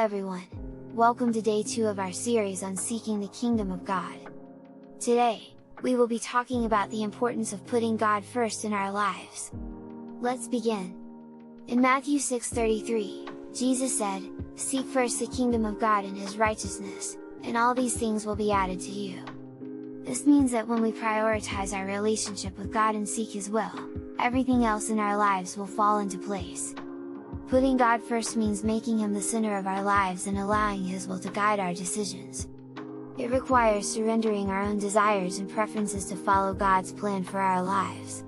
everyone! Welcome to day 2 of our series on seeking the kingdom of God. Today, we will be talking about the importance of putting God first in our lives. Let's begin! In Matthew 6:33, Jesus said, "Seek first the kingdom of God and His righteousness, and all these things will be added to you." This means that when we prioritize our relationship with God and seek His will, everything else in our lives will fall into place. Putting God first means making Him the center of our lives and allowing His will to guide our decisions. It requires surrendering our own desires and preferences to follow God's plan for our lives.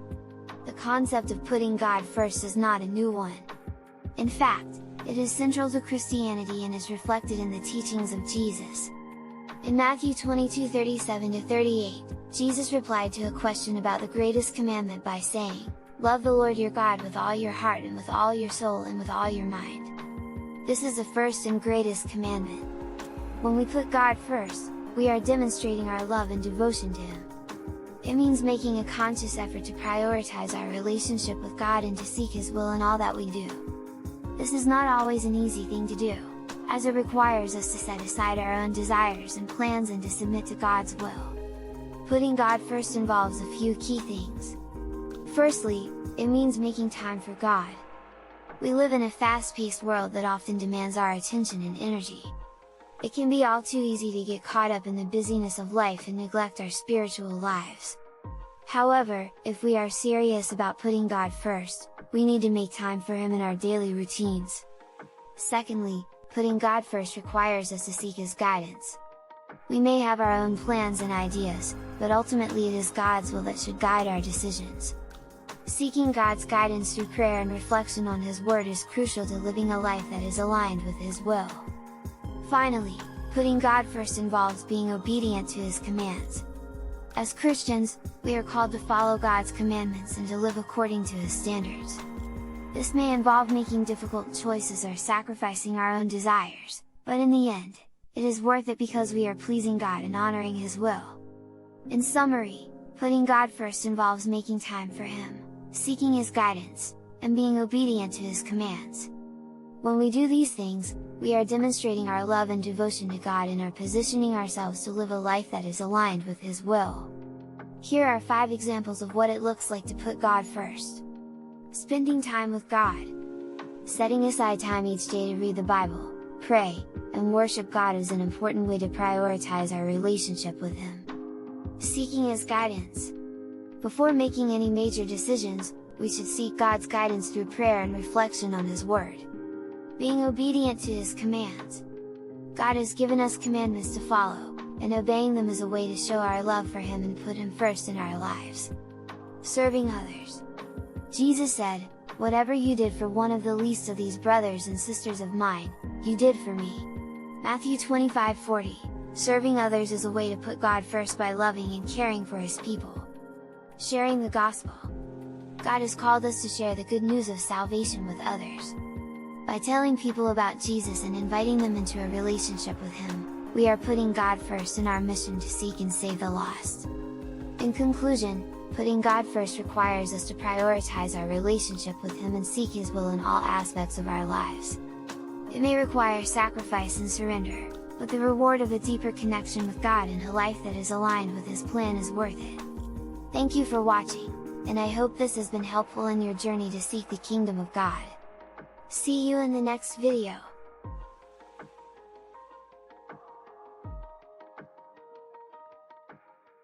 The concept of putting God first is not a new one. In fact, it is central to Christianity and is reflected in the teachings of Jesus. In Matthew 22:37-38, Jesus replied to a question about the greatest commandment by saying, "Love the Lord your God with all your heart and with all your soul and with all your mind." This is the first and greatest commandment. When we put God first, we are demonstrating our love and devotion to Him. It means making a conscious effort to prioritize our relationship with God and to seek His will in all that we do. This is not always an easy thing to do, as it requires us to set aside our own desires and plans and to submit to God's will. Putting God first involves a few key things. Firstly, it means making time for God. We live in a fast-paced world that often demands our attention and energy. It can be all too easy to get caught up in the busyness of life and neglect our spiritual lives. However, if we are serious about putting God first, we need to make time for Him in our daily routines. Secondly, putting God first requires us to seek His guidance. We may have our own plans and ideas, but ultimately it is God's will that should guide our decisions. Seeking God's guidance through prayer and reflection on His Word is crucial to living a life that is aligned with His will. Finally, putting God first involves being obedient to His commands. As Christians, we are called to follow God's commandments and to live according to His standards. This may involve making difficult choices or sacrificing our own desires, but in the end, it is worth it because we are pleasing God and honoring His will. In summary, putting God first involves making time for Him, seeking His guidance, and being obedient to His commands. When we do these things, we are demonstrating our love and devotion to God and are positioning ourselves to live a life that is aligned with His will. Here are 5 examples of what it looks like to put God first. Spending time with God. Setting aside time each day to read the Bible, pray, and worship God is an important way to prioritize our relationship with Him. Seeking His guidance. Before making any major decisions, we should seek God's guidance through prayer and reflection on His Word. Being obedient to His commands. God has given us commandments to follow, and obeying them is a way to show our love for Him and put Him first in our lives. Serving others. Jesus said, "Whatever you did for one of the least of these brothers and sisters of mine, you did for me." Matthew 25:40. Serving others is a way to put God first by loving and caring for His people. Sharing the gospel. God has called us to share the good news of salvation with others. By telling people about Jesus and inviting them into a relationship with Him, we are putting God first in our mission to seek and save the lost. In conclusion, putting God first requires us to prioritize our relationship with Him and seek His will in all aspects of our lives. It may require sacrifice and surrender, but the reward of a deeper connection with God and a life that is aligned with His plan is worth it. Thank you for watching, and I hope this has been helpful in your journey to seek the kingdom of God. See you in the next video!